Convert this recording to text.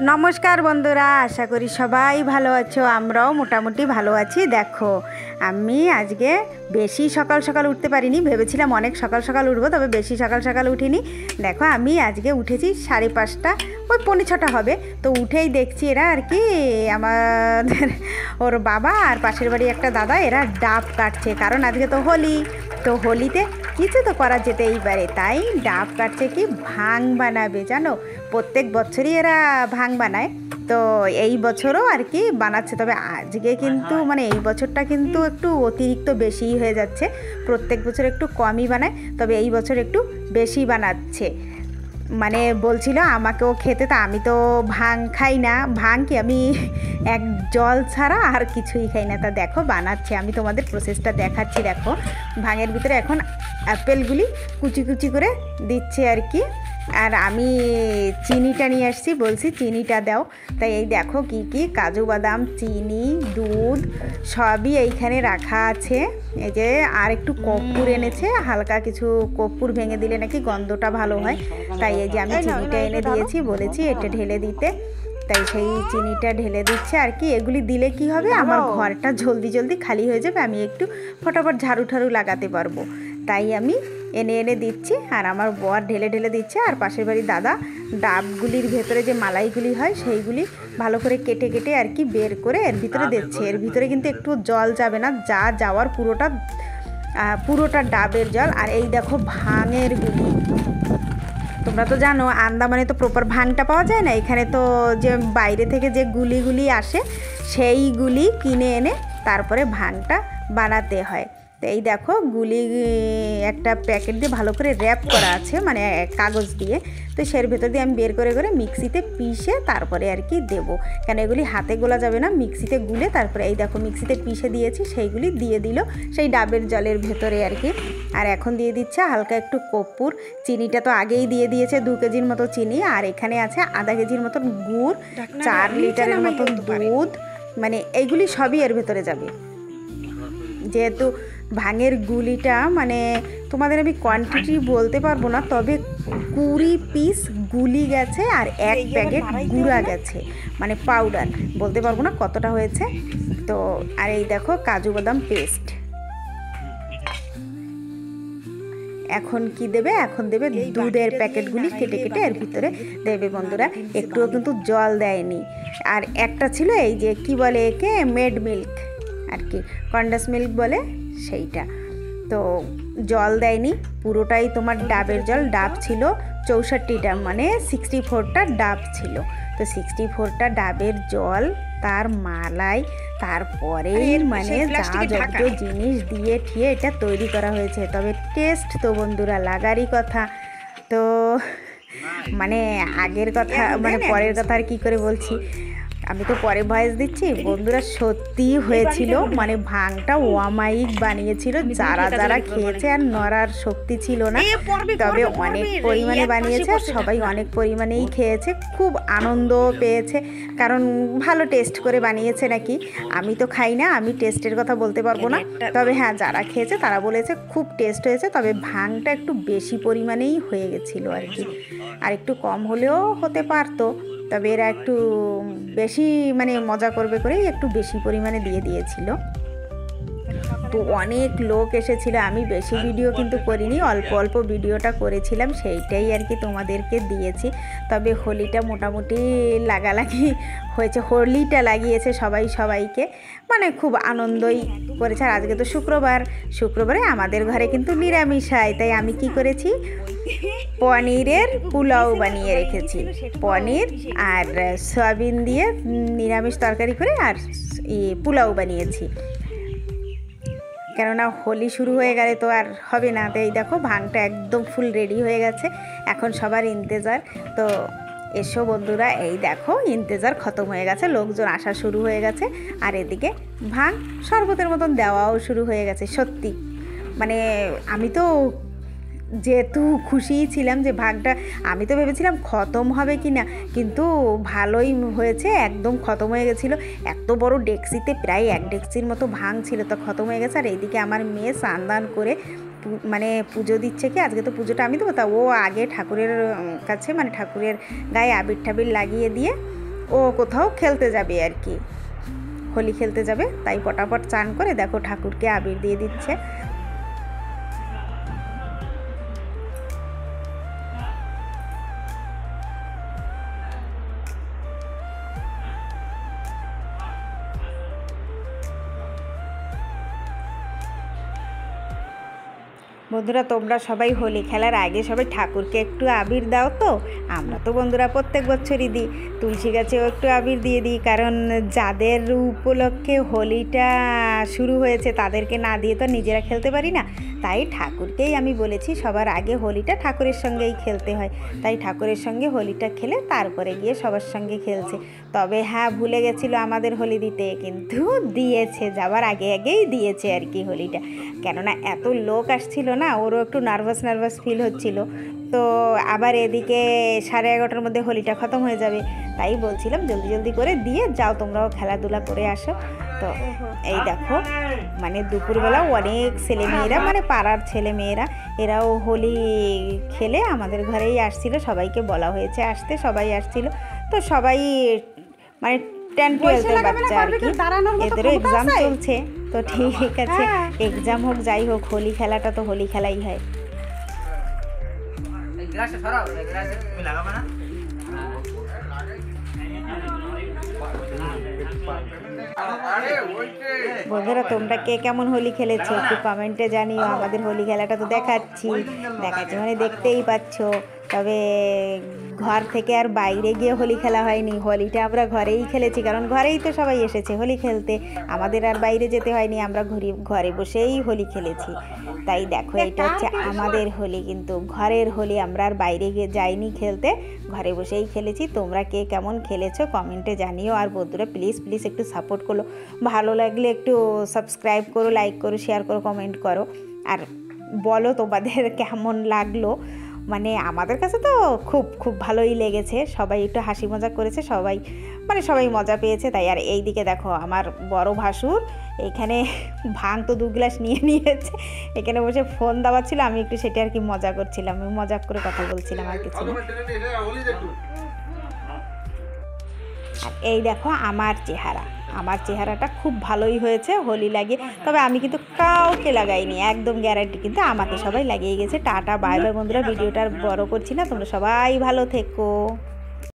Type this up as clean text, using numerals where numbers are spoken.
नमस्कार बंधुरा आशा करी सबाई भालो आछो आमराओ मोटामुटी भालो आछि। देखो आमी आजके बेशी सकाल सकाल उठते पारिनी, भेबेछिलाम अनेक सकाल सकाल उठबो, तबे बेशी सकाल सकाल उठिनी। देखो आमी आजके उठेछि 5:30 ओई 5:45 होबे। तो उठेई देखछि एरा आर कि आमादेर ओर बाबा और पाशेर बाड़ी एकटा दादा एरा डाब काटছে, कारण आजके तो होली। तो होलीते কিছু তো করা যেতেই পারে, তাই ডাব কাটছে কি ভাং বানাবে জানো। প্রত্যেক বছরই এরা ভাং বানায়, তো এই বছরও আর কি বানাচ্ছে। তবে আজকে কিন্তু মানে এই বছরটা কিন্তু একটু অতিরিক্ত বেশিই হয়ে যাচ্ছে। প্রত্যেক বছর একটু কমই বানায়, তবে এই বছর একটু বেশি বানাচ্ছে। মানে বলছিল আমাকেও খেতে, তা আমি তো ভাং খাই না। ভাং কি আমি এক জল ছাড়া আর কিছুই খাই না। তা দেখো বানাচ্ছে, আমি তোমাদের প্রসেসটা দেখাচ্ছি। দেখো ভাঙের ভিতরে এখন অ্যাপেলগুলি কুচি কুচি করে দিচ্ছে আর কি। আর আমি চিনিটা নিয়ে আসছি, বলছি চিনিটা দাও। তাই এই দেখো কি কি কাজু বাদাম, চিনি, দুধ সবই এইখানে রাখা আছে। এই যে আর একটু কর্পূর এনেছে, হালকা কিছু কর্পূর ভেঙে দিলে নাকি গন্ধটা ভালো হয়। তাই এই যে আমি চিনিটা এনে দিয়েছি, বলেছি এটা ঢেলে দিতে। তাই সেই চিনিটা ঢেলে দিচ্ছে আর কি। এগুলি দিলে কি হবে, আমার ঘরটা জলদি জলদি খালি হয়ে যাবে, আমি একটু ফটাফট ঝাড়ু ঠাড়ু লাগাতে পারবো। তাই আমি এনে এনে দিচ্ছি, আর আমার বর ঢেলে ঢেলে দিচ্ছে। আর পাশের বাড়ির দাদা ডাবগুলির ভেতরে যে মালাইগুলি হয় সেইগুলি ভালো করে কেটে কেটে আর কি বের করে এর ভিতরে দিচ্ছে। এর ভিতরে কিন্তু একটু জল যাবে না, যা যাওয়ার পুরোটা ডাবের জল। আর এই দেখো ভাঙের গুলি, তোমরা তো জানো আন্দামানে তো প্রপার ভাংটা পাওয়া যায় না। এখানে তো যে বাইরে থেকে যে গুলিগুলি আসে সেইগুলি কিনে এনে তারপরে ভাংটা বানাতে হয়। তো এই দেখো গুলি একটা প্যাকেট দিয়ে ভালো করে র্যাপ করা আছে, মানে কাগজ দিয়ে। তো সের ভেতর দিয়ে আমি বের করে করে মিক্সিতে পিষে তারপরে আর কি দেবো, কেন এগুলি হাতে গোলা যাবে না, মিক্সিতে গুলে তারপরে এই দেখো মিক্সিতে পিষে দিয়েছি, সেইগুলি দিয়ে দিল সেই ডাবের জলের ভেতরে আর কি। আর এখন দিয়ে দিচ্ছে হালকা একটু কর্পূর। চিনিটা তো আগেই দিয়ে দিয়েছে 2 কেজির মতো চিনি, আর এখানে আছে আধা কেজির মতন গুড়, 4 লিটারের মতন দুধ, মানে এইগুলি সবই এর ভেতরে যাবে। যেহেতু ভাঙের গুলিটা মানে তোমাদের আমি কোয়ান্টিটি বলতে পারবো না, তবে 20 পিস গুলি গেছে আর 1 প্যাকেট গুঁড়া গেছে, মানে পাউডার। বলতে পারবো না কতটা হয়েছে। তো আর এই দেখো কাজু বাদাম পেস্ট। এখন কি দেবে, এখন দেবে দুধের প্যাকেটগুলি কেটে কেটে এর ভিতরে দেবে বন্ধুরা। একটুও কিন্তু জল দেয়নি। আর একটা ছিল এই যে কি বলে একে, মেড মিল্ক আর কি, কন্ডেন্স মিল্ক বলে সেইটা। তো জল দেয়নি, পুরোটাই তোমার ডাবের জল। ডাব ছিল 64টা, মানে 64টা ডাব ছিল। তো 64টা ডাবের জল, তার মালাই, তারপরে মানে যা যত জিনিস দিয়ে ঠিয়ে এটা তৈরি করা হয়েছে। তবে টেস্ট তো বন্ধুরা লাগারই কথা। তো মানে আগের কথা মানে পরের কথা আর কি করে বলছি, আমি তো পরে ভয়েস দিচ্ছি বন্ধুরা। সত্যি হয়েছিল, মানে ভাংটা অমায়িক বানিয়েছিল। যারা যারা খেয়েছে আর নড়ার শক্তি ছিল না, তবে অনেক পরিমাণে বানিয়েছে, সবাই অনেক পরিমাণেই খেয়েছে, খুব আনন্দ পেয়েছে, কারণ ভালো টেস্ট করে বানিয়েছে নাকি। আমি তো খাই না, আমি টেস্টের কথা বলতে পারবো না। তবে হ্যাঁ, যারা খেয়েছে তারা বলেছে খুব টেস্ট হয়েছে। তবে ভাংটা একটু বেশি পরিমাণেই হয়ে গেছিলো আর কি, আর একটু কম হলেও হতে পারতো। তবে এরা একটু বেশি মানে মজা করবে করেই একটু বেশি পরিমাণে দিয়ে দিয়েছিল। তো অনেক লোক এসেছিল, আমি বেশি ভিডিও কিন্তু করিনি, অল্প অল্প ভিডিওটা করেছিলাম, সেইটাই আর কি তোমাদেরকে দিয়েছি। তবে হোলিটা মোটামুটি লাগালাগি হয়েছে, হোলিটা লাগিয়েছে সবাই সবাইকে, মানে খুব আনন্দই করেছে। আর আজকে তো শুক্রবারে আমাদের ঘরে কিন্তু নিরামিষ হয়। তাই আমি কি করেছি, পনিরের পোলাও বানিয়ে রেখেছি। পনির আর সয়াবিন দিয়ে নিরামিষ তরকারি করে আর পোলাও বানিয়েছি, কেননা হোলি শুরু হয়ে গেলে তো আর হবে না। তো এই দেখো ভাংটা একদম ফুল রেডি হয়ে গেছে, এখন সবার ইন্তেজার। তো এসো বন্ধুরা, এই দেখো ইন্তেজার খতম হয়ে গেছে, লোকজন আসা শুরু হয়ে গেছে। আর এদিকে ভাং শরবতের মতন দেওয়াও শুরু হয়ে গেছে। সত্যি মানে আমি তো যেহেতু খুশিই ছিলাম যে ভাগটা, আমি তো ভেবেছিলাম খতম হবে কি না, কিন্তু ভালোই হয়েছে, একদম খতম হয়ে গেছিলো। এত বড় ডেকচিতে প্রায় 1 ডেকচির মতো ভাং ছিল, তো খতম হয়ে গেছে। আর এইদিকে আমার মেয়ে স্নান দান করে মানে পুজো দিচ্ছে, কি আজকে তো পুজোটা আমি দেবো, তা ও আগে ঠাকুরের কাছে মানে ঠাকুরের গায়ে আবির ঠাবির লাগিয়ে দিয়ে ও কোথাও খেলতে যাবে আর কি, হোলি খেলতে যাবে, তাই পটাপট চান করে দেখো ঠাকুরকে আবির দিয়ে দিচ্ছে। বন্ধুরা তোমরা সবাই হোলি খেলার আগে সবাই ঠাকুরকে একটু আবির দাও তো। আমরা তো বন্ধুরা প্রত্যেক বছরই দিই, তুলসী গাছেও একটু আবির দিয়ে দিই, কারণ যাদের উপলক্ষে হোলিটা শুরু হয়েছে তাদেরকে না দিয়ে তো নিজেরা খেলতে পারি না। তাই ঠাকুরকেই আমি বলেছি সবার আগে হোলিটা ঠাকুরের সঙ্গেই খেলতে হয়, তাই ঠাকুরের সঙ্গে হোলিটা খেলে তারপরে গিয়ে সবার সঙ্গে খেলছে। তবে হ্যাঁ, ভুলে গেছিলো আমাদের হোলি দিতে, কিন্তু দিয়েছে, যাওয়ার আগে আগেই দিয়েছে আর কি হোলিটা। কেননা এত লোক আসছিল না, ওরও একটু নার্ভাস ফিল হচ্ছিল। তো আবার এদিকে 11:30টার মধ্যে হোলিটা খতম হয়ে যাবে, তাই বলছিলাম জলদি করে দিয়ে যাও, তোমরাও খেলাধুলা করে আসো। তো এই দেখো মানে দুপুরবেলা অনেক ছেলেমেয়েরা, মানে পাড়ার ছেলেমেয়েরা, এরাও হোলি খেলে আমাদের ঘরেই আসছিল, সবাইকে বলা হয়েছে আসতে, সবাই আসছিল। তো সবাই মানে 10-12 বাচ্চা আর কি, এদেরও এক্সাম চলছে। তো ঠিক আছে, এক্সাম হোক যাই হোক, হোলি খেলাটা তো হোলি খেলাই হয়। বন্ধুরা তোমরা কে কেমন হোলি খেলেছো একটু কমেন্টে জানিও। আমাদের হোলি খেলাটা তো দেখাচ্ছি মানে দেখতেই পাচ্ছ। তবে ঘর থেকে আর বাইরে গিয়ে হোলি খেলা হয়নি, হোলিটা আমরা ঘরেই খেলেছি, কারণ ঘরেই তো সবাই এসেছে হোলি খেলতে, আমাদের আর বাইরে যেতে হয়নি, আমরা ঘরে বসেই হোলি খেলেছি। তাই দেখো এটা হচ্ছে আমাদের হোলি, কিন্তু ঘরের হোলি, আমরা আর বাইরে গিয়ে যাইনি খেলতে, ঘরে বসেই খেলেছি। তোমরা কে কেমন খেলেছো কমেন্টে জানিও। আর বন্ধুরা প্লিজ একটু সাপোর্ট করো, ভালো লাগলে একটু সাবস্ক্রাইব করো, লাইক করো, শেয়ার করো, কমেন্ট করো, আর বলো তোমাদের কেমন লাগলো। মানে আমাদের কাছে তো খুব ভালোই লেগেছে, সবাই একটু হাসি মজা করেছে, সবাই মজা পেয়েছে। তাই আর এই দিকে দেখো আমার বড় ভাসুর এখানে ভাঙ তো 2 গ্লাস নিয়েছে, এখানে বসে ফোন দাবাচ্ছিল, আমি একটু সেটা আর কি মজা করছিলাম, আমি মজা করে কথা বলছিলাম আর কিছু না। আর এই দেখো আমার চেহারাটা খুব ভালোই হয়েছে হোলি লাগিয়ে, তবে আমি কিন্তু কাউকে লাগাইনি, একদম গ্যারান্টি, কিন্তু আমাকে সবাই লাগিয়ে গেছে। টাটা বাই বাই বন্ধুরা, ভিডিওটা আর বড় করছি না, তোমরা সবাই ভালো থেকো।